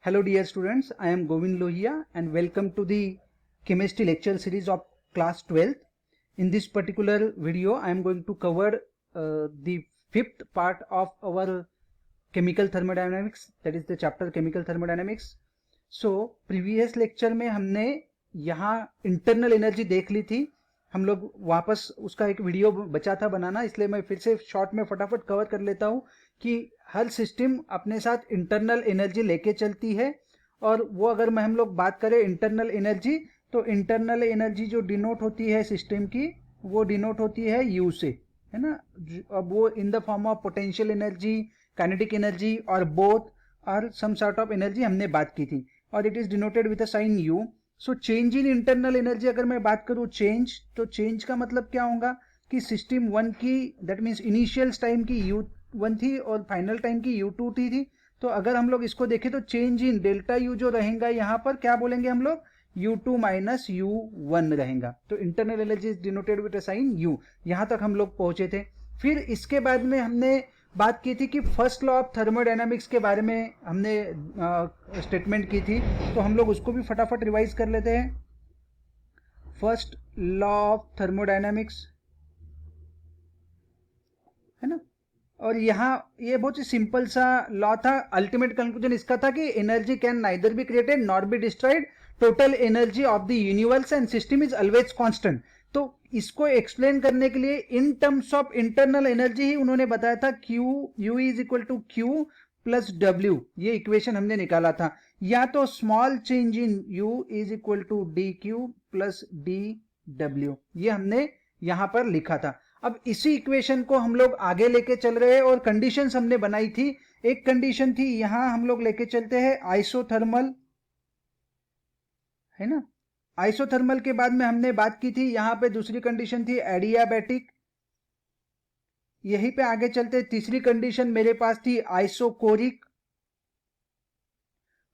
Hello dear students, I am Govind Lohia and welcome to the chemistry lecture series of class 12th. In this particular video, I am going to cover the fifth part of our chemical thermodynamics, that is the chapter chemical thermodynamics. So previous lecture में हमने यहाँ internal energy देख ली थी, हम लोग वापस उसका एक वीडियो बचा था बनाना, इसलिए मैं फिर से शॉर्ट में फटाफट कवर कर लेता हूँ कि हर सिस्टम अपने साथ इंटरनल एनर्जी लेके चलती है। और वो अगर मैं हम लोग बात करें इंटरनल एनर्जी, तो इंटरनल एनर्जी जो डिनोट होती है सिस्टम की, वो डिनोट होती है यू से, है ना। अब वो in the form of potential energy, kinetic energy और बोथ और सम सॉर्ट ऑफ एनर्जी हमने बात की थी, और it is denoted with a sign U. So change in internal energy अगर मैं बात करूँ चेंज, तो चेंज का मतलब क्या होगा कि सिस्टम वन की, दैट मीन्स इनिशियल टाइम की यू वन थी और फाइनल टाइम की यू टू थी। तो अगर हम लोग इसको देखें तो चेंज इन डेल्टा यू जो रहेगा यहाँ पर क्या बोलेंगे हम लोग, u2 माइनस u1 रहेगा। तो internal energy is denoted with a sign u। यहाँ तक हम लोग पहुंचे थे। फिर इसके बाद में हमने बात की थी कि फर्स्ट लॉ ऑफ थर्मोडायनामिक्स के बारे में हमने स्टेटमेंट की थी, तो हम लोग उसको भी फटाफट रिवाइज कर लेते हैं। फर्स्ट लॉ ऑफ थर्मोडायनामिक्स, है ना। और यहाँ ये बहुत ही सिंपल सा लॉ था। अल्टीमेट कंक्लूजन इसका था कि energy can neither be created nor be destroyed, total energy of the universe and system is always constant. तो इसको एक्सप्लेन करने के लिए in terms of internal energy ही उन्होंने बताया था Q, U is equal to Q plus W, ये इक्वेशन हमने निकाला था। या तो small change in U is equal to D Q plus D W, ये हमने यहां पर लिखा था। अब इसी इक्वेशन को हम लोग आगे लेके चल रहे हैं और कंडीशंस हमने बनाई थी। एक कंडीशन थी यहां हम लोग लेके चलते हैं आइसोथर्मल, है ना। आइसोथर्मल के बाद में हमने बात की थी यहां पे दूसरी कंडीशन थी एडियाबैटिक। यहीं पे आगे चलते तीसरी कंडीशन मेरे पास थी आइसोकोरिक,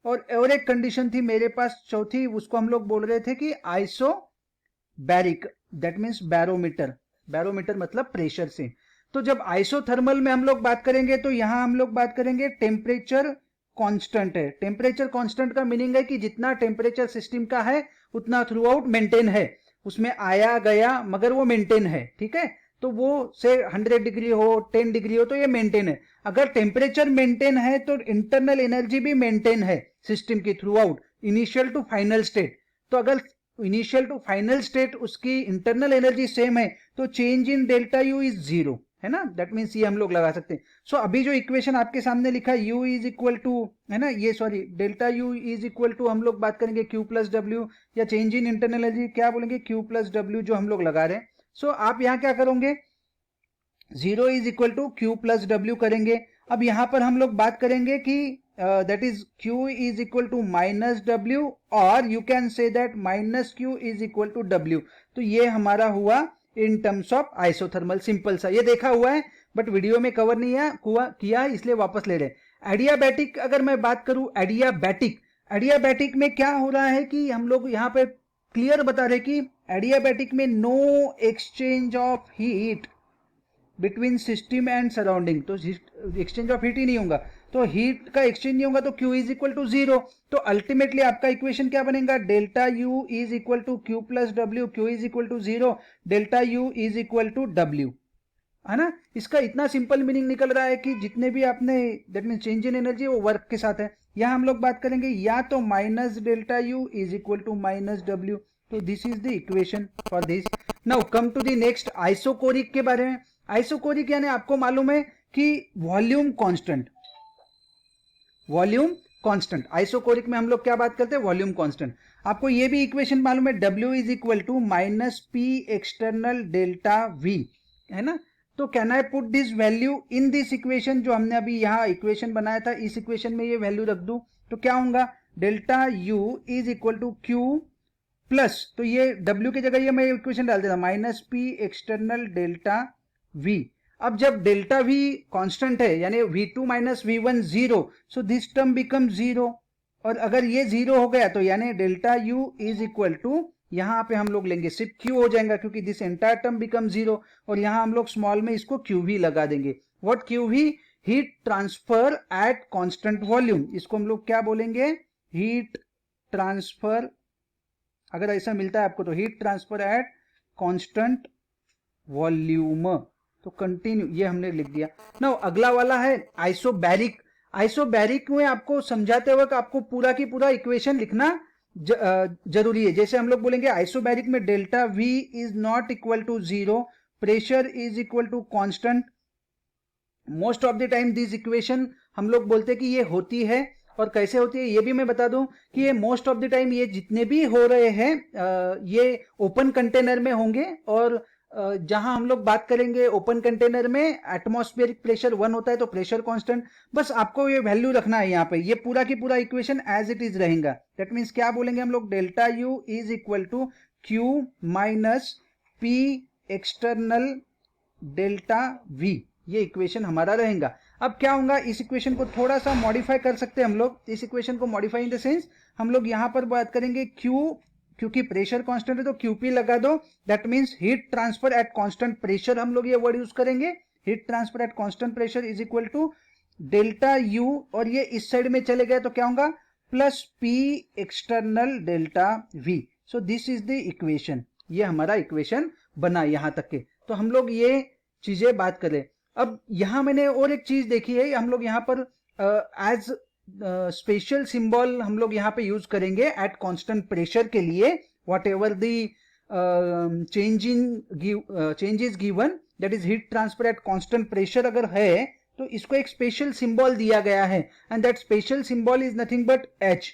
और एक कंडीशन थी मेरे पास चौथी, उसको हम लोग बोल रहे थे कि isobaric, that means barometer. Barometer मतलब प्रेशर से। तो जब आइसोथर्मल में हम लोग बात करेंगे तो यहां हम लोग बात करेंगे टेम्परेचर कांस्टेंट है। टेम्परेचर कांस्टेंट का मीनिंग है कि जितना टेम्परेचर सिस्टम का है उतना थ्रू आउट मेंटेन है, उसमें आया गया मगर वो मेंटेन है, ठीक है। तो वो से 100 डिग्री हो 10 डिग्री हो तो ये मेंटेन है। अगर टेम्परेचर मेंटेन है तो इंटरनल एनर्जी भी मेंटेन है सिस्टम की throughout, initial to final state. तो अगर इनिशियल टू फाइनल स्टेट उसकी इंटरनल एनर्जी सेम है तो change in delta U is zero, है ना। दैट मीन्स ये हम लोग लगा सकते हैं। सो अभी जो इक्वेशन आपके सामने लिखा है u इज इक्वल टू, है ना, ये sorry delta u is equal to हम लोग बात करेंगे q प्लस डब्ल्यू, या चेंज इन इंटरनल एनर्जी क्या बोलेंगे q प्लस डब्ल्यू जो हम लोग लगा रहे हैं। सो आप यहाँ क्या करोगे, zero is equal to Q plus W करेंगे। अब यहां पर हम लोग बात करेंगे कि that is Q is equal to minus W, और you can say that minus Q is equal to W. तो ये हमारा हुआ in terms of isothermal, simple सा, ये देखा हुआ है बट वीडियो में कवर नहीं है किया, इसलिए वापस ले रहे। एडियाबैटिक अगर मैं बात करूं, एडियाबैटिक, एडियाबैटिक में क्या हो रहा है कि हम लोग यहाँ पे क्लियर बता रहे कि एडियाबैटिक में no exchange of heat between system and surrounding. तो एक्सचेंज ऑफ हीट ही नहीं होगा, तो हीट का एक्सचेंज नहीं होगा तो Q is equal to zero. तो अल्टीमेटली आपका इक्वेशन क्या बनेगा, delta U is equal to Q plus W, Q is equal to zero, delta U is equal to W, है ना। इसका इतना सिंपल मीनिंग निकल रहा है कि जितने भी आपने, that mean change in energy वो वर्क के साथ है। यहां हम लोग बात करेंगे या तो minus delta U is equal to minus W. तो this is the equation for this. Now come to the next, isochoric के बारे में। आइसोकोरिक यानी आपको मालूम है कि volume constant, volume constant. Isochoric में हम लोग क्या बात करते हैं, वॉल्यूम कांस्टेंट। आपको ये भी इक्वेशन मालूम है, W is equal to minus P external delta V, है ना। तो can I put this value in this equation, जो हमने अभी यहाँ इक्वेशन बनाया था इस इक्वेशन में ये वैल्यू रख दूं तो क्या होगा, delta U is equal to Q plus, तो ये W की जगह ये मैं इक्वेशन डाल देता minus P external delta V। अब जब डेल्टा V कांस्टेंट है यानी V2 minus V1 zero, so this term become zero. और अगर ये जीरो हो गया तो यानी delta U is equal to, यहां पे हम लोग लेंगे सिर्फ Q हो जाएगा क्योंकि this entire term become zero, और यहां हम लोग स्मॉल में इसको QV लगा देंगे। What QV, heat transfer at constant volume, इसको हम लोग क्या बोलेंगे, हीट ट्रांसफर, अगर ऐसा मिलता है आपको तो heat transfer at constant volume. तो कंटिन्यू, ये हमने लिख दिया। नाउ अगला वाला है आइसोबैरिक। आइसोबैरिक में आपको समझाते वक्त आपको पूरा की पूरा इक्वेशन लिखना जरूरी है। जैसे हम लोग बोलेंगे आइसोबैरिक में delta V is not equal to 0, pressure is equal to constant. Most of the time this equation हम लोग बोलते हैं कि ये होती है, और कैसे होती है ये भी मैं बता दूं कि ये मोस्ट ऑफ द टाइम ये जितने भी हो रहे हैं ये ओपन कंटेनर में होंगे, और जहां हम लोग बात करेंगे ओपन कंटेनर में एटमॉस्फेरिक प्रेशर 1 होता है तो प्रेशर कांस्टेंट, बस आपको ये वैल्यू रखना है। यहाँ पे ये पूरा की पूरा इक्वेशन एज इट इज रहेगा। दैट मीन्स क्या बोलेंगे हम लोग, delta U is equal to Q minus P external delta V, ये इक्वेशन हमारा रहेगा। अब क्या होगा, इस इक्वेशन को थोड़ा सा मॉडिफाई कर सकते हैं हम लोग। इस इक्वेशन को मॉडिफाई इन द सेंस हम लोग यहां पर बात करेंगे क्यू, क्योंकि प्रेशर कांस्टेंट है तो क्यूपी लगा दो। That means heat transfer at constant pressure, हम लोग ये वर्ड यूज करेंगे, heat transfer at constant pressure is equal to delta U, और ये इस साइड में चले गए तो क्या होगा, plus P external delta we. So this is the equation, ये हमारा इक्वेशन बना यहां तक के। तो हम लोग ये चीजें बात करें। अब यहां मैंने और एक चीज देखी है, हम लोग यहां पर एज स्पेशल सिंबल हम लोग यहाँ पे यूज करेंगे एट कांस्टेंट प्रेशर के लिए, what ever the changes given, that is heat transfer at constant pressure अगर है तो इसको एक स्पेशल सिंबल दिया गया है, and that special symbol is nothing but H.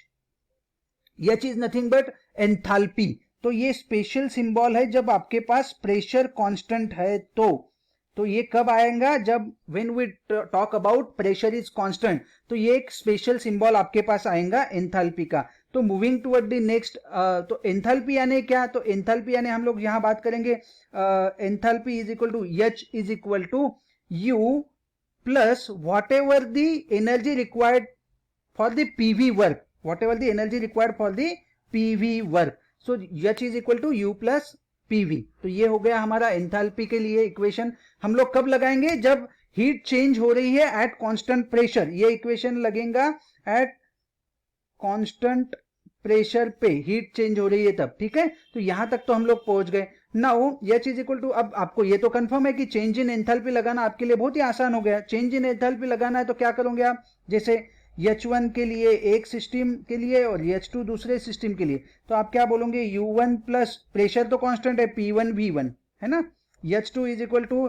H is nothing but enthalpy. तो ये स्पेशल सिंबल है जब आपके पास प्रेशर कांस्टेंट है, तो ये कब आएगा, जब when we talk about pressure is constant, तो ये एक स्पेशल सिंबल आपके पास आएगा एंथैल्पी का। तो मूविंग टुवर्ड द नेक्स्ट, तो एंथैल्पी यानी क्या, तो एंथैल्पी यानी हम लोग यहां बात करेंगे enthalpy is equal to H is equal to U plus whatever the energy required for the PV work, whatever the energy required for the PV work. So H is equal to U plus PV. तो ये हो गया हमारा enthalpy के लिए equation. हम लोग कब लगाएंगे, जब हीट चेंज हो रही है एट कांस्टेंट प्रेशर, ये इक्वेशन लगेगा एट कांस्टेंट प्रेशर पे हीट चेंज हो रही है तब, ठीक है। तो यहां तक तो हम लोग पहुंच गए। Now H is equal to, अब आपको ये तो कंफर्म है कि चेंज इन एंथैल्पी लगाना आपके लिए बहुत ही आसान हो गया। चेंज इन एंथैल्पी लगाना है तो क्या करोगे आप, जैसे H1 के लिए एक सिस्टम के लिए और H2 दूसरे सिस्टम के लिए, तो आप क्या बोलोगे, U1 प्लस प्रेशर तो कांस्टेंट है P1 V1 है ना, H2 इज इक्वल टू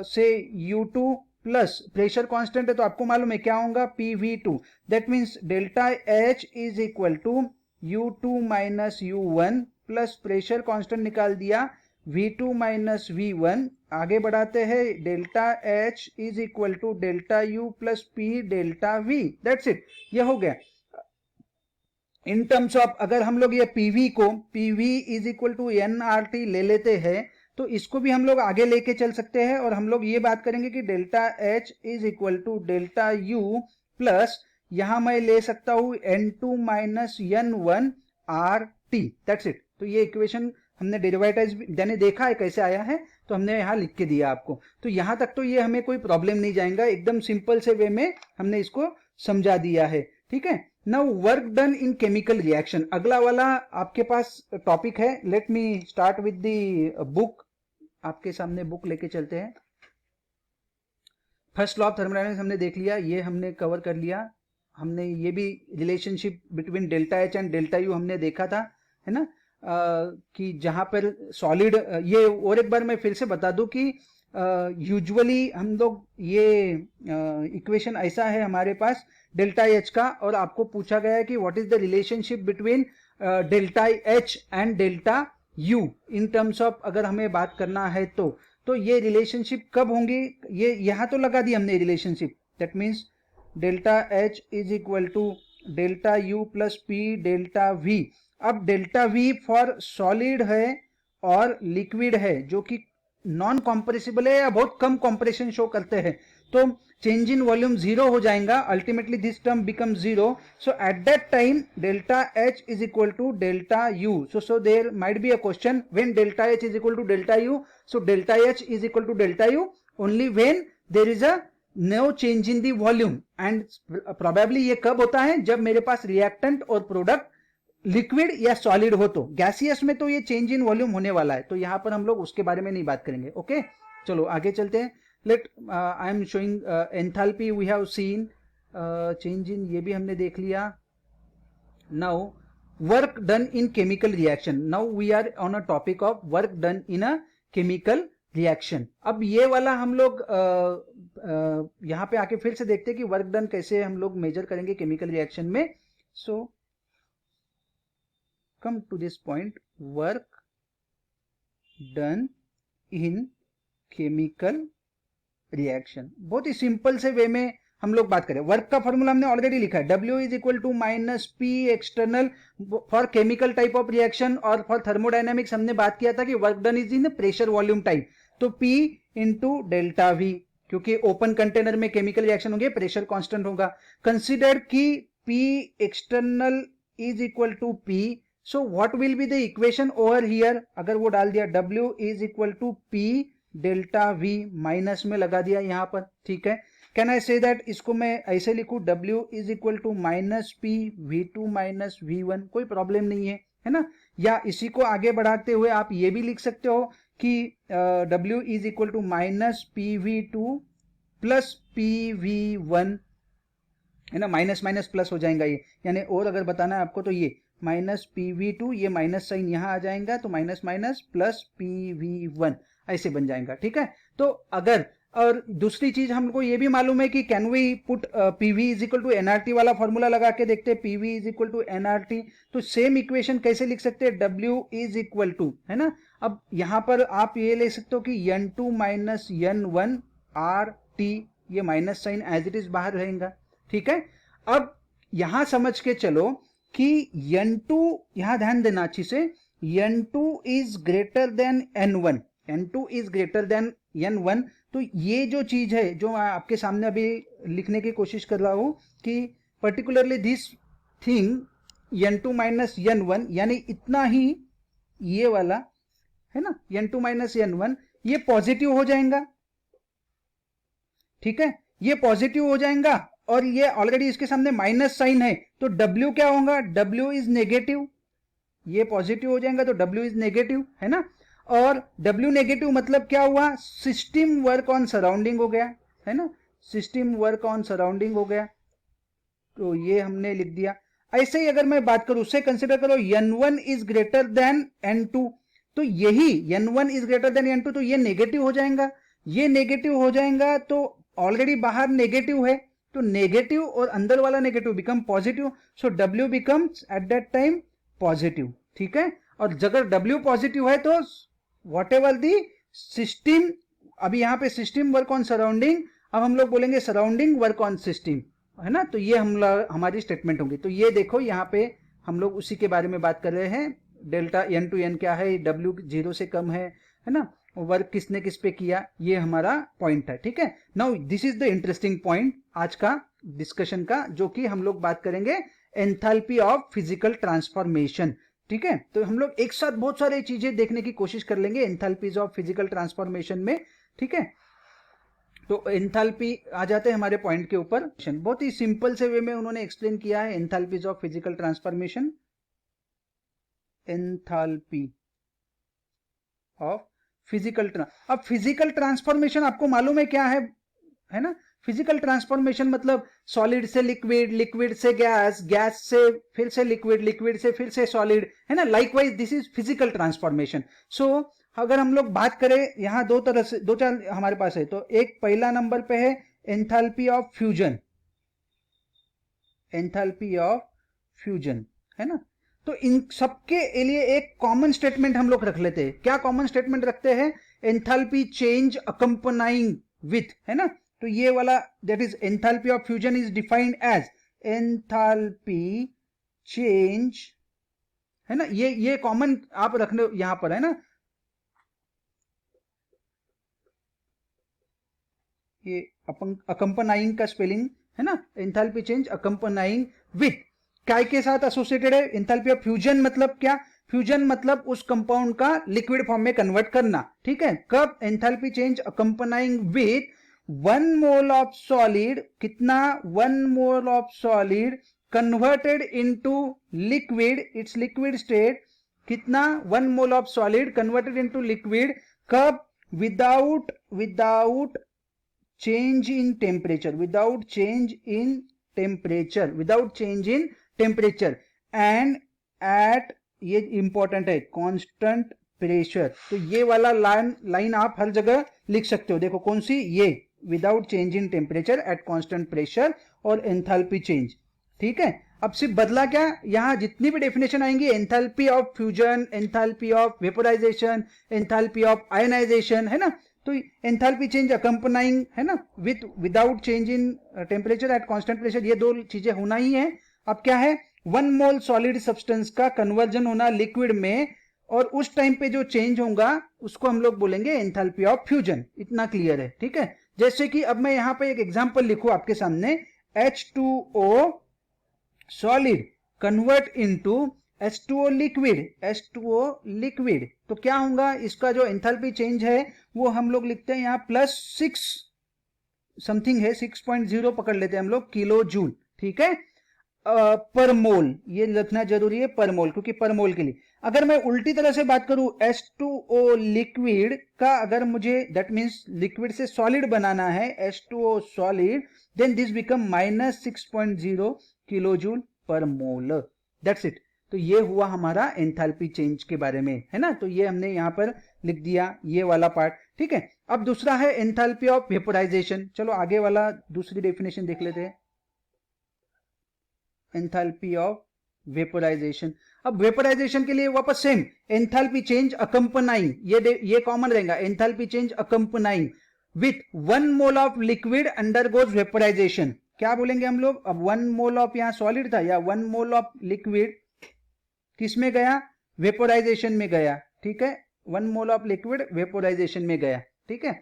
से U2 प्लस प्रेशर कांस्टेंट है तो आपको मालूम है क्या होगा, PV2। That means delta H is equal to U2 minus U1 plus pressure constant निकाल दिया V2 माइनस V1। आगे बढ़ाते हैं, delta H is equal to delta U plus P delta V। That's it, ये हो गया। इन टर्म्स ऑफ अगर हम लोग ये PV को PV is equal to nRT ले लेते हैं तो इसको भी हम लोग आगे लेके चल सकते हैं, और हम लोग ये बात करेंगे कि delta H is equal to delta U plus यहां मैं ले सकता हूं N2 minus N1 RT। That's it. तो ये इक्वेशन हमने डेरिवेटिव यानी देखा है कैसे आया है, तो हमने यहाँ लिख के दिया आपको। तो यहां तक तो ये हमें कोई प्रॉब्लम नहीं जाएगा, एकदम सिंपल से वे में हमने इसको समझा दिया है, ठीक है। Now work done in chemical reaction, अगला वाला आपके पास टॉपिक है। Let me start with the book, आपके सामने बुक लेके चलते हैं। फर्स्ट लॉ ऑफ थर्मोडायनेमिक्स हमने देख लिया, ये हमने कवर कर लिया। हमने ये भी relationship between delta H and delta U हमने देखा था, है ना, कि जहां पर सॉलिड, ये और एक बार मैं फिर से बता दूं कि यूजुअली हम लोग ये इक्वेशन ऐसा है हमारे पास डेल्टा एच का, और आपको पूछा गया है कि what is the relationship between delta H and delta you in terms of, अगर हमें बात करना है तो ये रिलेशनशिप कब होंगी, ये यहां तो लगा दी हमने relationship. That means delta H is equal to delta U plus P delta V. अब डेल्टा वी फॉर सॉलिड है और लिक्विड है जो कि नॉन कॉम्प्रेसिबल है या बहुत कम कॉम्प्रेशन शो करते हैं, तो चेंज इन वॉल्यूम जीरो हो जाएगा, ultimately this term become zero. So at that time delta H is equal to delta U. So there might be a question, when delta H is equal to delta U, so delta H is equal to delta U only when there is a no change in the volume, and probably ये कब होता है, जब मेरे पास reactant और product liquid या solid हो। तो गैसियस में तो ये चेंज इन वॉल्यूम होने वाला है, तो यहां पर हम लोग उसके बारे में नहीं बात करेंगे। ओके, चलो आगे चलते हैं। Let I am showing enthalpy, we have seen change in, ये भी हमने देख लिया। Now work done in chemical reaction, now we are on a topic of work done in a chemical reaction. अब ये वाला हम लोग यहां पे आके फिर से देखते हैं कि वर्क डन कैसे हम लोग मेजर करेंगे केमिकल रिएक्शन में। सो come to this point, work done in chemical reaction। बहुत ही सिंपल से वे में हम लोग बात करें। वर्क का फॉर्मूला हमने ऑलरेडी लिखा है, W is equal to minus P external for chemical type of reaction, और फॉर थर्मोडायनेमिक्स हमने बात किया था कि work done is in pressure volume type, तो P इंटू डेल्टा V, क्योंकि ओपन कंटेनर में केमिकल रिएक्शन होंगे, प्रेशर कांस्टेंट होगा। कंसिडर कि P external is equal to P, so what will be the equation over here, अगर वो डाल दिया W is equal to P delta V, minus में लगा दिया यहां पर, ठीक है। कैन आई से दैट, इसको मैं ऐसे लिखूं, W is equal to minus P V2 minus V1, कोई प्रॉब्लम नहीं है ना। या इसी को आगे बढ़ाते हुए आप ये भी लिख सकते हो कि W is equal to minus PV2 plus PV1, है ना, माइनस माइनस प्लस हो जाएगा ये, यानी और अगर बताना है आपको तो ये माइनस PV2, ये माइनस साइन यहां आ जाएगा, तो माइनस माइनस प्लस PV1 ऐसे बन जाएगा, ठीक है। तो अगर, और दूसरी चीज हमको ये भी मालूम है कि can we put PV is equal to NRT वाला फॉर्मूला लगा के देखते हैं, PV is equal to NRT, तो सेम इक्वेशन कैसे लिख सकते हैं, W इज इक्वल टू, है ना। अब यहां पर आप ये ले सकते हो कि N2 माइनस N1 RT, ये minus sign as it is बाहर रहेगा, ठीक है। अब यहां समझ के चलो कि N2, यहां ध्यान देना अच्छी से, N2 is greater than N1, N2 is greater than N1, तो ये जो चीज है जो मैं आपके सामने अभी लिखने की कोशिश कर रहा हूं कि particularly this thing N2 minus N1, यानी इतना ही ये वाला, है ना, N2 माइनस N1, ये पॉजिटिव हो जाएगा, ठीक है, ये पॉजिटिव हो जाएगा, और ये ऑलरेडी इसके सामने माइनस साइन है, तो W क्या होगा, W इज नेगेटिव, ये पॉजिटिव हो जाएगा तो W इज नेगेटिव, है ना। और W नेगेटिव मतलब क्या हुआ, सिस्टम वर्क ऑन सराउंडिंग हो गया, है ना, सिस्टम वर्क ऑन सराउंडिंग हो गया, तो ये हमने लिख दिया। ऐसे ही अगर मैं बात करूं, उससे कंसिडर करो N1 is greater than N2, तो यही N1 is greater than N2, तो ये नेगेटिव हो जाएगा, ये नेगेटिव हो जाएगा, तो ऑलरेडी बाहर नेगेटिव है, तो नेगेटिव और अंदर वाला negative become positive, so W becomes eight that time positive, ठीक है। और अगर W पॉजिटिव है तो वॉट एवर दी सिस्टम, अभी यहां पे सिस्टम वर्क ऑन सराउंडिंग, अब हम लोग बोलेंगे सराउंडिंग वर्क ऑन सिस्टम, है ना, तो ये हमारी स्टेटमेंट होंगी। तो ये देखो यहाँ पे हम लोग उसी के बारे में बात कर रहे हैं, डेल्टा N टू N क्या है, W 0 से कम है ना, वर्क किसने किस पे किया, ये हमारा पॉइंट है, ठीक है। Now this is the interesting point आज का डिस्कशन का, जो कि हम लोग बात करेंगे एंथैल्पी ऑफ फिजिकल ट्रांसफॉर्मेशन, ठीक है। तो हम लोग एक साथ बहुत सारी चीजें देखने की कोशिश कर लेंगे एंथैल्पीज ऑफ फिजिकल ट्रांसफॉर्मेशन में, ठीक है। तो एंथैल्पी आ जाते हैं हमारे पॉइंट के ऊपर, बहुत ही सिंपल से वे में उन्होंने एक्सप्लेन किया है enthalpies of physical transformation. Enthalpy of physical अब फिजिकल ट्रांसफॉर्मेशन आपको मालूम है क्या है ना। फिजिकल ट्रांसफॉर्मेशन मतलब सॉलिड से लिक्विड, लिक्विड से गैस, गैस से फिर से लिक्विड, लिक्विड से फिर से सॉलिड, है ना। Likewise this is physical transformation. So अगर हम लोग बात करें, यहां दो तरह से, दो चार हमारे पास है, तो एक पहला नंबर पे है enthalpy of fusion, enthalpy of fusion, है ना। तो इन सबके लिए एक कॉमन स्टेटमेंट हम लोग रख लेते हैं। क्या कॉमन स्टेटमेंट रखते हैं, एंथैल्पी चेंज अकम्पनाइंग विथ, है ना। तो ये वाला that is enthalpy of fusion is defined as enthalpy change, है ना। ये कॉमन आप रखने यहां पर, है ना। ये अकम्पनाइंग का स्पेलिंग है ना, एंथैल्पी चेंज अकम्पनाइंग विथ क्या के साथ एसोसिएटेड है। एंथैल्पी ऑफ फ्यूजन मतलब क्या, फ्यूजन मतलब उस कंपाउंड का लिक्विड फॉर्म में कन्वर्ट करना, ठीक है। कब, enthalpy change accompanying with 1 mole of solid, कितना, 1 mole of solid converted into liquid, it's liquid state, कितना, 1 mole of solid converted into liquid, कब, without change in temperature, without change in temperature, without change in temperature and at, ये important है, constant pressure. तो ये वाला line आप हर जगह लिख सकते हो, देखो कौन सी, ये without change in temperature at constant pressure और एंथैल्पी चेंज। ठीक है, अब सिर्फ बदला क्या, यहां जितनी भी डेफिनेशन आएंगी, enthalpy of fusion, enthalpy of vaporization, enthalpy of ionization, है ना, तो एंथैल्पी चेंज अकम्पनाइंग, है ना, without change in temperature at constant pressure, ये दो चीजें होना ही है। अब क्या है, 1 मोल सॉलिड सब्सटेंस का कन्वर्जन होना लिक्विड में, और उस टाइम पे जो चेंज होगा उसको हम लोग बोलेंगे एंथैल्पी ऑफ फ्यूजन। इतना क्लियर है, ठीक है। जैसे कि अब मैं यहां पे एक एग्जांपल लिखूं आपके सामने, H2O solid convert into H2O liquid, H2O liquid, तो क्या होगा, इसका जो एंथैल्पी चेंज है वो हम लोग लिखते हैं यहां +6 समथिंग है, 6.0 पकड़ लेते हैं हम लोग, किलो जूल, ठीक है, पर मोल, ये लिखना जरूरी है पर मोल, क्योंकि पर मोल के लिए। अगर मैं उल्टी तरह से बात करूं, H2O लिक्विड का, अगर मुझे दैट मींस लिक्विड से सॉलिड बनाना है, H2O solid, then this become -6.0 kilo joule per mole, that's it. तो ये हुआ हमारा एंथैल्पी चेंज के बारे में, है ना, तो ये हमने यहां पर लिख दिया ये वाला पार्ट, ठीक है। अब दूसरा है एंथैल्पी ऑफ वेपोराइजेशन, चलो आगे वाला दूसरी डेफिनेशन देख लेते हैं, एंथैल्पी ऑफ वेपोराइजेशन। अब वेपोराइजेशन के लिए वापस सेम, एंथैल्पी चेंज अकम्पनाइंग, ये कॉमन रहेगा, enthalpy change accompanying with 1 mole of liquid undergoes vaporisation. क्या बोलेंगे हम लोग, अब 1 मोल ऑफ यहां सॉलिड था, या 1 मोल ऑफ लिक्विड किस में गया, वेपोराइजेशन में गया, ठीक है, 1 मोल ऑफ लिक्विड वेपोराइजेशन में गया, ठीक है,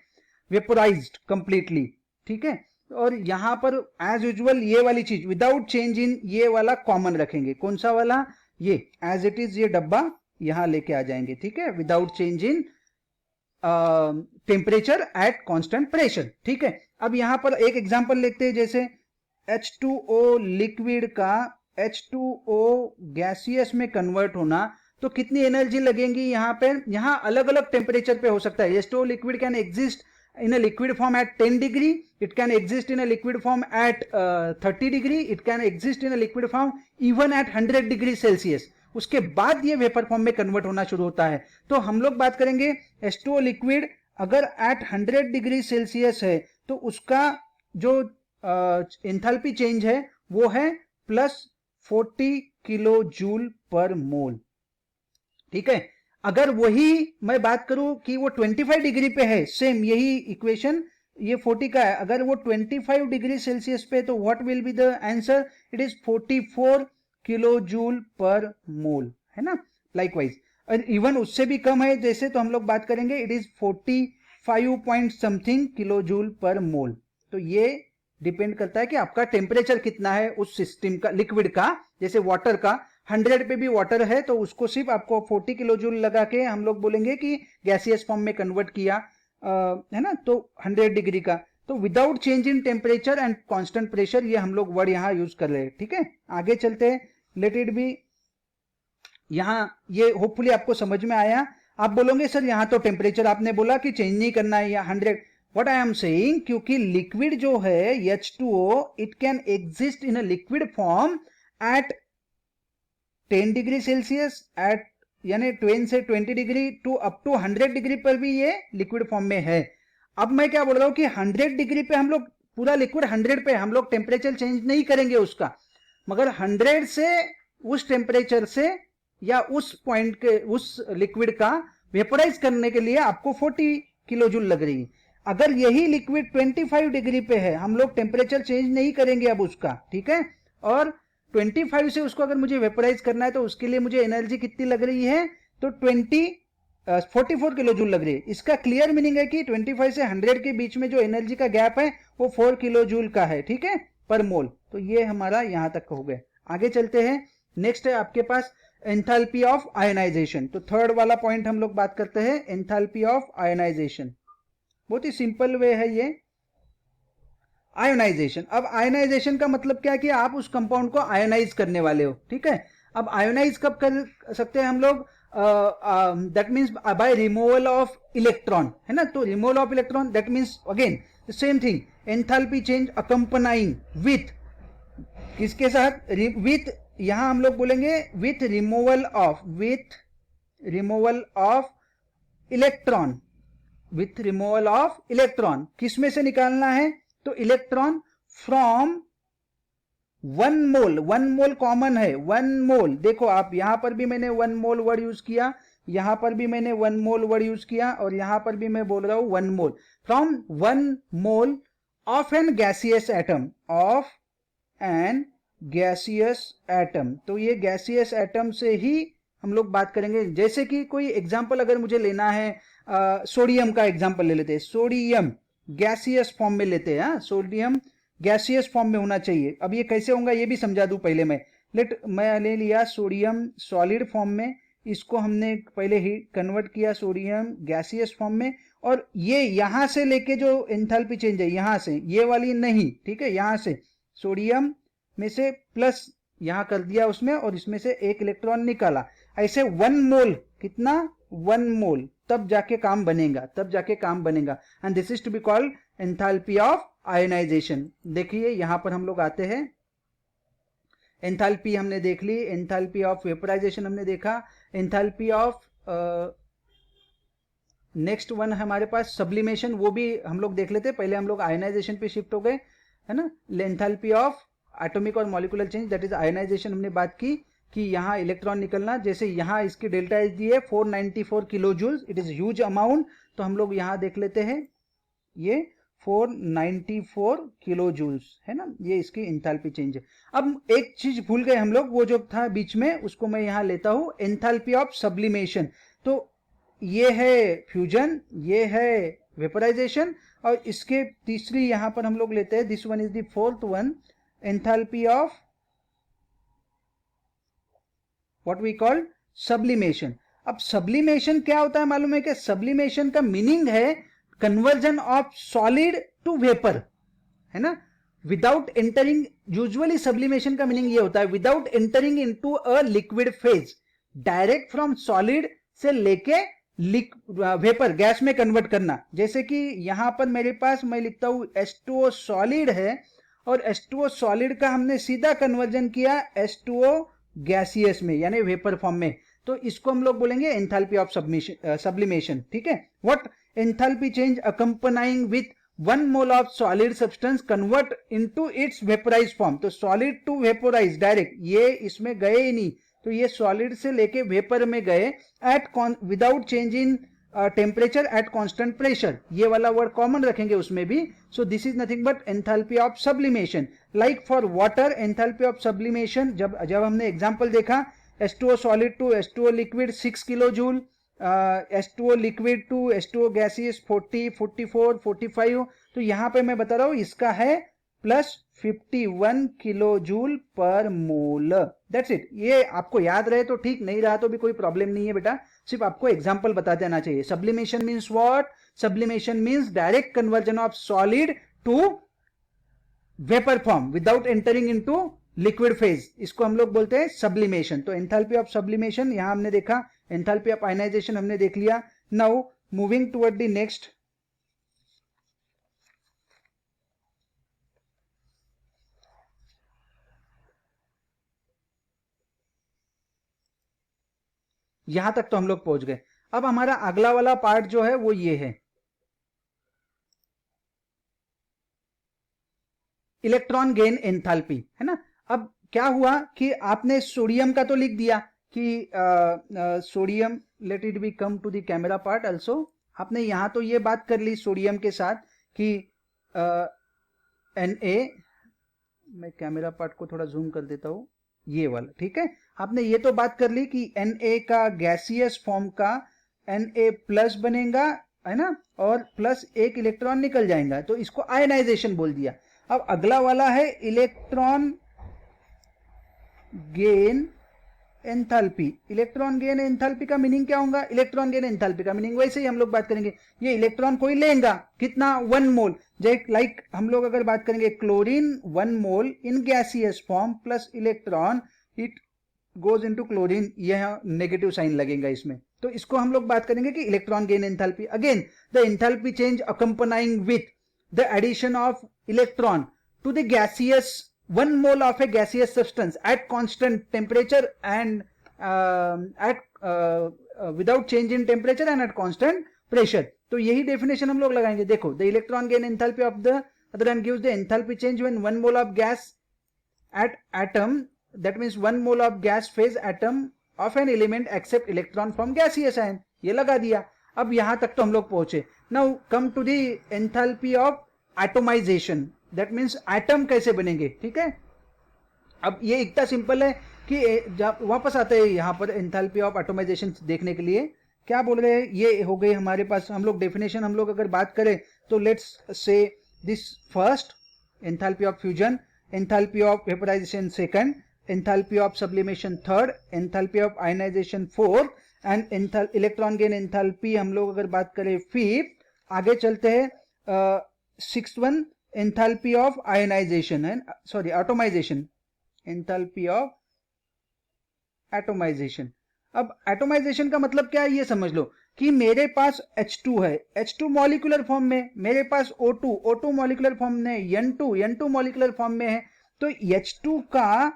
वेपोराइज्ड कंप्लीटली, ठीक है। और यहां पर एज यूजुअल ये वाली चीज विदाउट चेंज इन, ये वाला कॉमन रखेंगे, कौन सा वाला, ये एज इट इज, ये डब्बा यहां लेके आ जाएंगे, ठीक है, without change in temperature at constant pressure, ठीक है। अब यहां पर एक एग्जांपल लेते हैं, जैसे H2O लिक्विड का H2O गैसियस में कन्वर्ट होना, तो कितनी एनर्जी लगेगी यहां पे, यहां अलग अलग टेम्परेचर पे हो सकता है। H2O liquid can exist in a liquid form at 10 degree, it can exist in a liquid form at 30 degree, it can exist in a liquid form even at 100 degree Celsius, उसके बाद ये vapour form में convert होना शुरू होता है। तो हम लोग बात करेंगे H2O लिक्विड अगर एट 100 डिग्री सेल्सियस है, तो उसका जो एंथैल्पी चेंज है वो है +40 किलो जूल पर मोल, ठीक है। अगर वही मैं बात करूं कि वो 25 डिग्री पे है, सेम यही इक्वेशन, ये 40 का है, अगर वो 25 डिग्री सेल्सियस पे, तो what will be the answer, it is 44 kilo joule per mole, है ना। लाइकवाइज और इवन उससे भी कम है जैसे, तो हम लोग बात करेंगे it is 45 point something kilo joule per mole. तो ये डिपेंड करता है कि आपका टेम्परेचर कितना है उस सिस्टम का, लिक्विड का, जैसे वाटर का 100 पे भी वाटर है तो उसको सिर्फ आपको 40 किलो जूल लगा के हम लोग बोलेंगे कि गैसियस फॉर्म में कन्वर्ट किया, है ना, तो 100 डिग्री का, तो without change in temperature and constant pressure, ये हम लोग वर्ड यहां यूज कर रहे हैं, ठीक है। आगे चलते हैं, लेट इट बी, यहां ये होपफुली आपको समझ में आया। आप बोलोगे सर यहां तो टेम्परेचर आपने बोला कि चेंज नहीं करना है या 100, व्हाट आई एम सेइंग, क्योंकि लिक्विड जो है H2O it can exist in a liquid form at 10 degree Celsius, at यानी 10 से 20 degree to up to 100 degree पर भी ये लिक्विड फॉर्म में है। अब मैं क्या बोल रहा हूं कि 100 डिग्री पे हम लोग पूरा लिक्विड 100 पे हम लोग टेम्परेचर चेंज नहीं करेंगे उसका, मगर 100 से उस टेम्परेचर से या उस पॉइंट के उस लिक्विड का वेपोराइज करने के लिए आपको 40 किलो जूल लग रही है। अगर यही लिक्विड 25 डिग्री पे है, हम लोग टेम्परेचर चेंज नहीं करेंगे अब उसका, ठीक है, और 25 से उसको अगर मुझे वेपोराइज करना है तो उसके लिए मुझे एनर्जी कितनी लग रही है, तो 44 किलो जूल लग रही है। इसका क्लियर मीनिंग है कि 25 से 100 के बीच में जो एनर्जी का गैप है वो 4 किलो जूल का है, ठीक है, पर मोल। तो ये हमारा यहां तक हो गया। आगे चलते हैं, नेक्स्ट है आपके पास एंथैल्पी ऑफ आयनाइजेशन। तो थर्ड वाला पॉइंट हम लोग बात करते हैं, एंथैल्पी ऑफ आयनाइजेशन। बहुत ही सिंपल वे है ये, आयोनाइजेशन। अब आयोनाइजेशन का मतलब क्या है कि आप उस कंपाउंड को आयोनाइज करने वाले हो, ठीक है। अब आयोनाइज कब कर सकते हैं हम लोग? That means by removal of electron, है ना। तो removal of electron that means again same thing, enthalpy change accompanying with, किसके साथ? विथ, यहां हम लोग बोलेंगे with removal of electron, with removal of electron. किसमें से निकालना है? तो electron from 1 mole, 1 mole common है, 1 मोल। देखो आप यहां पर भी मैंने 1 मोल वर्ड यूज किया, यहां पर भी मैंने 1 मोल वर्ड यूज किया, और यहां पर भी मैं बोल रहा हूं 1 mole. From 1 mole of an gaseous atom, of an gaseous atom. तो ये गैसियस एटम से ही हम लोग बात करेंगे। जैसे कि कोई एग्जांपल अगर मुझे लेना है, सोडियम का एग्जांपल ले लेते हैं। सोडियम गैसियस फॉर्म में लेते हैं, सोडियम गैसियस फॉर्म में होना चाहिए। अब ये कैसे होगा ये भी समझा दूं पहले मैं ले लिया सोडियम सॉलिड फॉर्म में, इसको हमने पहले ही कन्वर्ट किया सोडियम गैसियस फॉर्म में, और ये यहां से लेके जो एंथैल्पी चेंज है यहां से, ये वाली नहीं, ठीक है, यहां से सोडियम में से प्लस यहां कर दिया उसमें, और इसमें से एक इलेक्ट्रॉन निकाला। ऐसे 1 मोल, कितना? 1 मोल, तब जाके काम बनेगा, तब जाके काम बनेगा। And this is to be called enthalpy of ionization. देखिए यहां पर हम लोग आते हैं, एंथैल्पी हमने देख ली, एंथैल्पी ऑफ वेपराइजेशन हमने देखा, एंथैल्पी ऑफ नेक्स्ट वन हमारे पास सब्लिमेशन, वो भी हम लोग देख लेते हैं। पहले हम लोग आयोनाइजेशन पे शिफ्ट हो गए, है ना। एंथैल्पी ऑफ एटॉमिक और molecular change that is ionization हमने बात की, कि यहाँ इलेक्ट्रॉन निकलना। जैसे यहाँ इसकी डेल्टा एच दी है 494 kilo joules, it is huge amount. तो हम लोग यहाँ देख लेते हैं, ये 494 किलो जूल्स है ना, ये इसकी एंथैल्पी चेंज है। अब एक चीज भूल गए हम लोग, वो जो था बीच में, उसको मैं यहाँ लेता हूँ, एंथैल्पी ऑफ सब्लिमेशन। तो ये है फ्यूजन, ये है वेपराइजेशन, और इसके तीसरी यहां पर हम लोग लेते हैं, this one is the fourth one, enthalpy of what we call sublimation. अब सब्लिमेशन क्या होता है मालूम है कि सब्लिमेशन का मीनिंग है conversion of solid to vapour, है ना, विदाउट एंटरिंग। यूजुअली सब्लिमेशन का मीनिंग ये होता है without entering into a liquid phase, direct from solid से लेके वेपर गैस में कन्वर्ट करना। जैसे कि यहां पर मेरे पास मैं लिखता हूं H2O सॉलिड है, और H2O सॉलिड का हमने सीधा कन्वर्जन किया H2O गैसियस में, यानी वेपर फॉर्म में। तो इसको हम लोग बोलेंगे एंथैल्पी ऑफ सब्लिमेशन, ठीक है। What? Enthalpy change accompanying with 1 mole of solid substance convert into its vaporise form. तो सॉलिड टू वेपोराइज डायरेक्ट, ये इसमें गए ही नहीं, तो ये सॉलिड से लेके वेपर में गए, at without change in temperature at constant pressure, ये वाला वर्ड कॉमन रखेंगे उसमें भी। So this is nothing but enthalpy of sublimation. Like for water, enthalpy of sublimation, जब हमने एग्जांपल देखा, H2O solid to H2O liquid 6 kilo joule, H2O liquid to H2O gaseous 40, 44, 45। तो यहां पे मैं बता रहा हूं इसका है plus 51 kilo joule per mole. That's it. ये आपको याद रहे तो ठीक, नहीं रहा तो भी कोई प्रॉब्लम नहीं है बेटा, सिर्फ आपको एग्जांपल बता देना चाहिए। Sublimation means what? Sublimation means direct conversion of solid to vapour form without entering into liquid phase, इसको हम लोग बोलते हैं सब्लिमेशन। तो एंथैल्पी ऑफ सब्लिमेशन यहां हमने देखा, एंथैल्पी ऑफ आयनाइजेशन हमने देख लिया। Now moving toward the next, यहां तक तो हम लोग पहुंच गए। अब हमारा अगला वाला पार्ट जो है वो ये है, इलेक्ट्रॉन गेन एंथैल्पी, है ना। अब क्या हुआ कि आपने सोडियम का तो लिख दिया कि sodium, let it be come to the camera part also. आपने यहां तो ये बात कर ली सोडियम के साथ कि Na, मैं कैमरा पार्ट को थोड़ा जूम कर देता हूं, ये वाला, ठीक है। आपने ये तो बात कर ली कि Na का गैसियस फॉर्म का Na प्लस बनेगा, है ना, और प्लस एक इलेक्ट्रॉन निकल जाएगा, तो इसको आयनाइजेशन बोल दिया। अब अगला वाला है electron gain enthalpy, electron gain enthalpy का मीनिंग क्या होगा, इलेक्ट्रॉन गेन एंथैल्पी का मीनिंग वैसे ही हम लोग बात करेंगे, ये इलेक्ट्रॉन कोई लेगा कितना 1 मोल, लाइक हम लोग अगर बात करेंगे chlorine 1 mole in gaseous form plus electron it goes into chlorine, यह नेगेटिव साइन लगेगा इसमें, तो इसको हम लोग बात करेंगे कि electron gain enthalpy. Again the enthalpy change accompanying with the addition of electron to the gaseous 1 mole of a gaseous substance at constant temperature and without change in temperature and at constant pressure। तो यही definition हम लोग लगाएंगे। देखो, the electron gain enthalpy of the other hand gives the enthalpy change when 1 mole of gas at atom, that means 1 mole of gas phase atom of an element accept electron from gaseous ion, ये लगा दिया। अब यहां तक तो हम लोग पहुंचे। Now come to the enthalpy of atomization, that means atom कैसे बनेंगे, ठीक है। अब ये इतना सिंपल है कि जब वापस आते हैं यहाँ पर एंथैल्पी ऑफ एटोमाइजेशन देखने के लिए, क्या बोल रहे हैं, ये हो गई हमारे पास हम लोग डेफिनेशन। हम लोग अगर बात करें तो let's say this first, enthalpy of fusion, enthalpy of vaporisation second, enthalpy of sublimation third, enthalpy of ionisation fourth and electron gain enthalpy हम लोग अगर बात करें फिफ्थ। आगे चलते हैं sixth one, enthalpy of ionization है, sorry atomisation, enthalpy of atomisation. अब एटोमाइजेशन का मतलब क्या है ये समझ लो कि मेरे पास H2 है, H2 मॉलिक्यूलर फॉर्म में, मेरे पास O2, O2 मॉलिक्यूलर फॉर्म में, N2 मॉलिक्यूलर फॉर्म में है, तो H2 का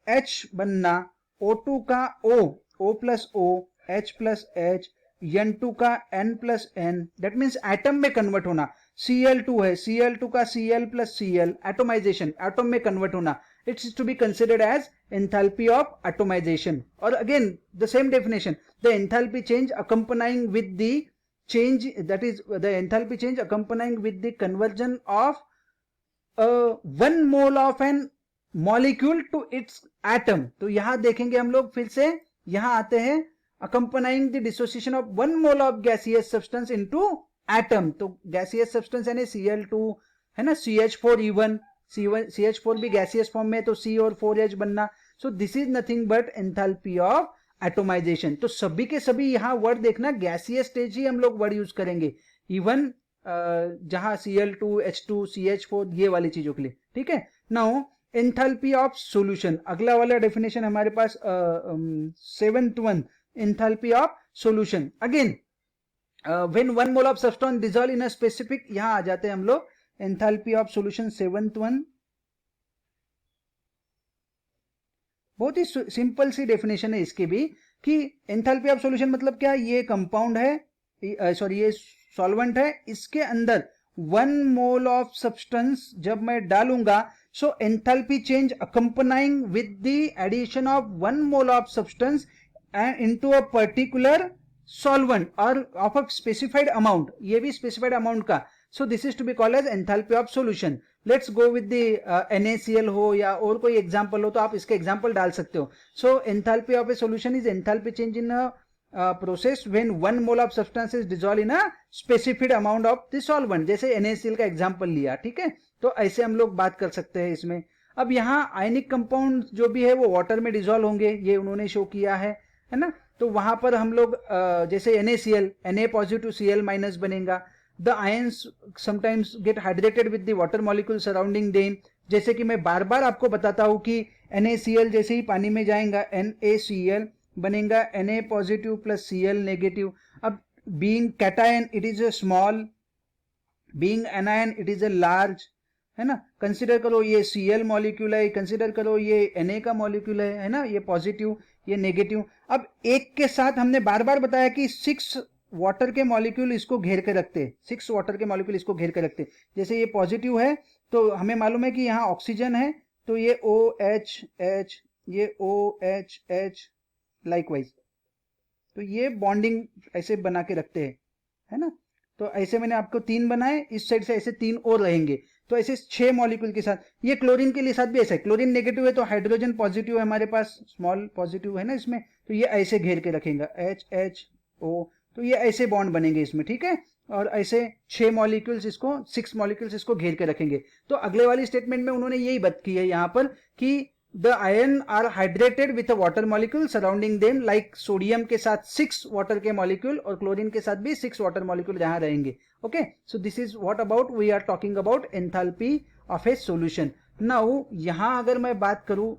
H बनना, O2 का O plus O, H plus H, N2 का N plus N, that means atom में कन्वर्ट होना। Cl2 है, Cl2 का Cl plus Cl, atomisation, atom में कन्वर्ट होना, it's to be considered as enthalpy of atomisation. और again the same definition, the enthalpy change accompanying with the change, that is the enthalpy change accompanying with the conversion of 1 mole of an molecule to its atom. तो यहां देखेंगे हम लोग फिर से, यहां आते हैं accompanying the dissociation of 1 mole of gaseous substance into atom. तो गैसियस सब्सटेंस यानी Cl2 है ना, CH4 इवन, CH4 भी गैसियस फॉर्म में, तो C और 4H बनना। सो this is nothing but enthalpy of atomisation. तो सभी के सभी यहाँ वर्ड देखना, गैसियस स्टेज ही हम लोग वर्ड यूज करेंगे, इवन जहां Cl2, H2, CH4 ये वाली चीजों के लिए, ठीक है। नाउ एंथैल्पी ऑफ सॉल्यूशन, अगला वाला डेफिनेशन हमारे पास 7th one, enthalpy of solution. Again when 1 mole of substance dissolve in a specific, यहां आ जाते हैं हम लोग, enthalpy of solution 7th one. बहुत ही सिंपल सी डेफिनेशन है इसकी भी, कि एंथैल्पी ऑफ सॉल्यूशन मतलब क्या, ये कंपाउंड है, सॉरी ये सॉल्वेंट है, इसके अंदर 1 मोल ऑफ सब्सटेंस जब मैं डालूंगा, so enthalpy change accompanying with the addition of 1 mole of substance into a particular solvent or of a specified amount, ये भी specified amount का, so this is to be called as enthalpy of solution। let's go with the NaCl हो या और कोई example हो तो आप इसके example डाल सकते हो। so enthalpy of a solution is enthalpy change in a process when 1 mole of substance is dissolved in a specified amount of the solvent, जैसे NaCl का example लिया, ठीक है। तो ऐसे हम लोग बात कर सकते हैं इसमें। अब यहाँ आयनिक कंपाउंड जो भी है वो वाटर में डिजोल्व होंगे, ये उन्होंने शो किया है ना। तो वहां पर हम लोग जैसे NaCl, Na positive Cl minus बनेगा। The ions sometimes get hydrated with the water molecule surrounding them, जैसे कि मैं बार बार आपको बताता हूं कि NaCl जैसे ही पानी में जाएगा NaCl बनेगा, Na positive plus Cl negative. अब being cation it is a small, being anion it is a large, है ना। कंसिडर करो ये Cl मॉलिक्यूल है, कंसिडर करो ये Na का मॉलिक्यूल है ना, ये पॉजिटिव ये नेगेटिव। अब एक के साथ हमने बार बार बताया कि 6 वाटर के मॉलिक्यूल इसको घेर के रखते हैं, 6 वाटर के मॉलिक्यूल इसको घेर के रखते हैं। जैसे ये पॉजिटिव है तो हमें मालूम है कि यहाँ ऑक्सीजन है, तो ये OH, ये OH लाइकवाइज, तो ये बॉन्डिंग ऐसे बना के रखते हैं, है ना। तो ऐसे मैंने आपको 3 बनाए, इस साइड से ऐसे 3 और रहेंगे, तो ऐसे 6 मॉलिक्यूल के साथ। ये क्लोरीन के लिए साथ भी ऐसा है, क्लोरीन नेगेटिव है तो हाइड्रोजन पॉजिटिव है हमारे पास, स्मॉल पॉजिटिव है ना इसमें, तो ये ऐसे घेर के रखेंगे HO, तो ये ऐसे बॉन्ड बनेंगे इसमें, ठीक है। और ऐसे 6 मॉलिक्यूल्स इसको, 6 मॉलिक्यूल्स इसको घेर के रखेंगे। तो अगले वाली स्टेटमेंट में उन्होंने यही बात की है यहाँ पर कि the ion are hydrated with a water molecule surrounding them, like sodium के साथ 6 वाटर के मॉलिक्यूल और क्लोरीन के साथ भी 6 वाटर मॉलिक्यूल जहां रहेंगे. Okay, so this is what about we are talking about enthalpy of a solution. Now यहां अगर मैं बात करूं,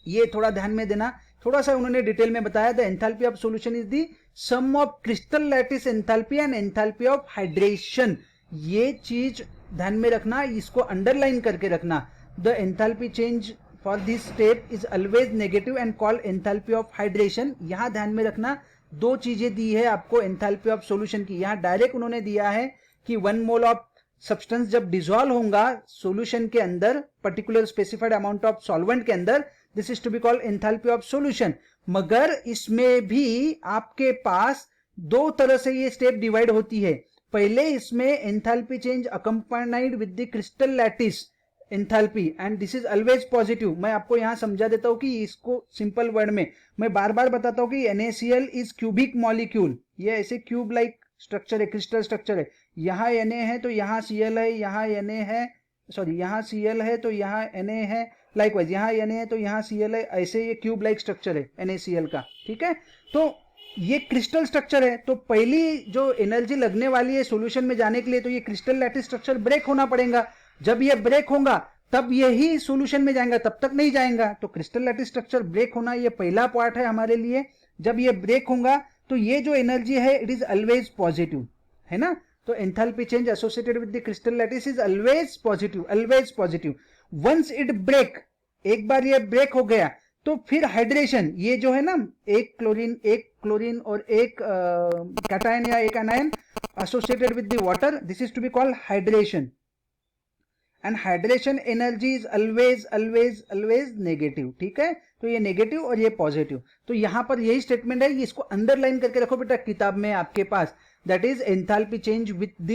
ये थोड़ा ध्यान में देना, थोड़ा सा उन्होंने डिटेल में बताया. The enthalpy of solution is the sum of crystal lattice enthalpy and enthalpy of hydration. ये चीज ध्यान में रखना, इसको अंडरलाइन करके रखना. The enthalpy change for this step is always negative and called enthalpy of hydration. यहां ध्यान में रखना, दो चीजें दी है आपको एंथैल्पी ऑफ सॉल्यूशन की. यहां डायरेक्ट उन्होंने दिया है कि 1 मोल ऑफ सब्सटेंस जब डिसॉल्व होगा सॉल्यूशन के अंदर, particular specified amount of solvent के अंदर, this is to be called enthalpy of solution. मगर इसमें भी आपके पास दो तरह से ये स्टेप डिवाइड होती है. पहले इसमें enthalpy change accompanied with the crystal lattice enthalpy and this is always positive. मैं आपको यहां समझा देता हूं कि इसको सिंपल वर्ड में मैं बार बार बताता हूं कि NaCl इज क्यूबिक मॉलिक्यूल. ये ऐसे क्यूब लाइक स्ट्रक्चर है, क्रिस्टल स्ट्रक्चर है. यहाँ Na है तो यहाँ Cl है, यहाँ Na है, सॉरी यहाँ Cl है तो यहाँ Na है, लाइकवाइज यहाँ Na है तो यहाँ Cl है. ऐसे ये क्यूब लाइक स्ट्रक्चर है NaCl का. ठीक है, तो ये क्रिस्टल स्ट्रक्चर है. तो पहली जो एनर्जी लगने वाली है सॉल्यूशन में जाने के लिए, तो ये क्रिस्टल लैटिस स्ट्रक्चर ब्रेक होना पड़ेगा. जब ये ब्रेक होगा तब यही सॉल्यूशन में जाएगा, तब तक नहीं जाएगा. तो क्रिस्टल लैटिस स्ट्रक्चर ब्रेक होना ये पहला पार्ट है हमारे लिए. जब ये ब्रेक होगा तो ये जो एनर्जी है इट इज ऑलवेज पॉजिटिव, है ना. तो enthalpy change associated with the crystal lattice is always positive, always positive. Once it break, एक बार ये ब्रेक हो गया तो फिर हाइड्रेशन, ये जो है ना एक क्लोरीन और एक कैटायन या एक anion associated with the water, this is to be called hydration. And hydration energy is always always always negative. ठीक है, तो ये नेगेटिव और ये पॉजिटिव. तो यहां पर यही स्टेटमेंट है, इसको अंडरलाइन करके रखो बेटा किताब में आपके पास. That is enthalpy change with the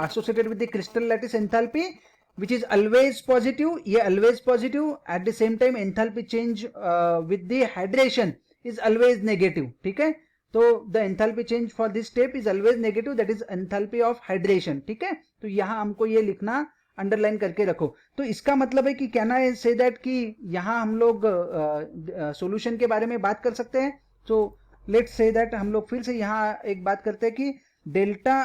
associated with the crystal lattice enthalpy which is always positive, ये always positive. At the same time enthalpy change with the hydration is always negative. ठीक है, तो the enthalpy change for this step is always negative, that is enthalpy of hydration. ठीक है, तो यहां हमको ये लिखना, अंडरलाइन करके रखो. तो इसका मतलब है कि कैन आई से दैट कि यहां हम लोग सॉल्यूशन के बारे में बात कर सकते हैं. तो लेट्स से दैट हम लोग फिर से यहां एक बात करते हैं कि delta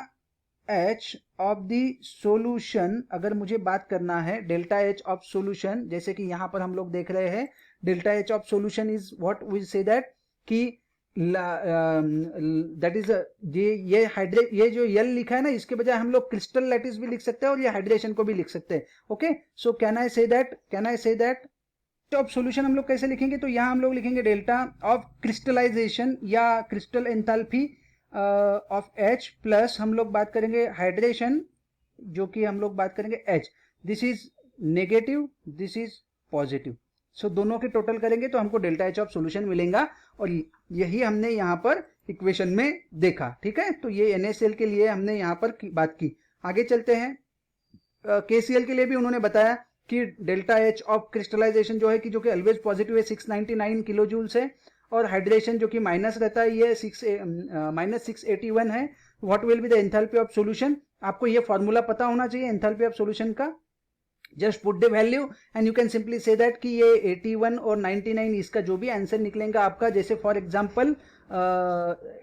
H of the solution, अगर मुझे बात करना है डेल्टा H ऑफ सॉल्यूशन, जैसे कि यहां पर हम लोग देख रहे हैं delta H of solution is what we say that कि दैट इज ये जो यल लिखा है ना, इसके बजाय हम लोग क्रिस्टल लैटिस भी लिख सकते हैं और ये हाइड्रेशन को भी लिख सकते हैं. Okay, so can I say that of solution हम लोग कैसे लिखेंगे, तो यहां हम लोग लिखेंगे डेल्टा ऑफ क्रिस्टलाइजेशन या crystal enthalpy of H plus हम लोग बात करेंगे हाइड्रेशन, जो कि हम लोग बात करेंगे H. This is negative, this is positive. So दोनों के टोटल करेंगे तो हमको डेल्टा H ऑफ सॉल्यूशन मिलेगा. और यही हमने यहाँ पर इक्वेशन में देखा. ठीक है, तो ये NaCl के लिए हमने यहाँ पर बात की. आगे चलते हैं. KCl के लिए भी उन्होंने बताया कि डेल्टा H ऑफ क्रिस्टलाइजेशन जो है कि जो कि ऑलवेज पॉजिटिव है 699 किलो जूल्स है, और हाइड्रेशन जो कि माइनस रहता है ये -681 है. What will be the enthalpy of solution, आपको ये फॉर्मूला पता होना चाहिए एंथैल्पी ऑफ सॉल्यूशन का. Just put the value and you can simply से दैट कि ये 81 और 99 इसका जो भी आंसर निकलेगा आपका, जैसे फॉर एग्जांपल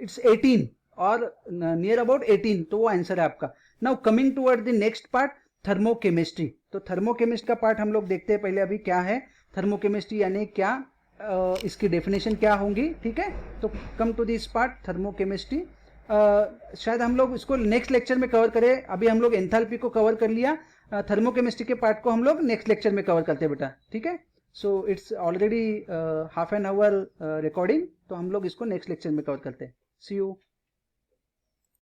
इट्स 18 और नियर अबाउट 18, तो वो आंसर है आपका. Now coming toward the next part, thermochemistry. तो थर्मोकेमिस्ट का पार्ट हम लोग देखते हैं पहले अभी क्या है थर्मोकेमिस्ट्री, यानी क्या इसकी डेफिनेशन क्या होंगी. ठीक है, तो come to this part thermochemistry. शायद हम लोग इसको नेक्स्ट लेक्चर में कवर करें. अभी हम लोग एंथैल्पी को कवर कर लिया, थर्मोकेमिस्ट्री के पार्ट को हम लोग नेक्स्ट लेक्चर में कवर करते हैं बेटा. ठीक है, so it's already half an hour recording, तो हम लोग इसको नेक्स्ट लेक्चर में कवर करते हैं. सी यू.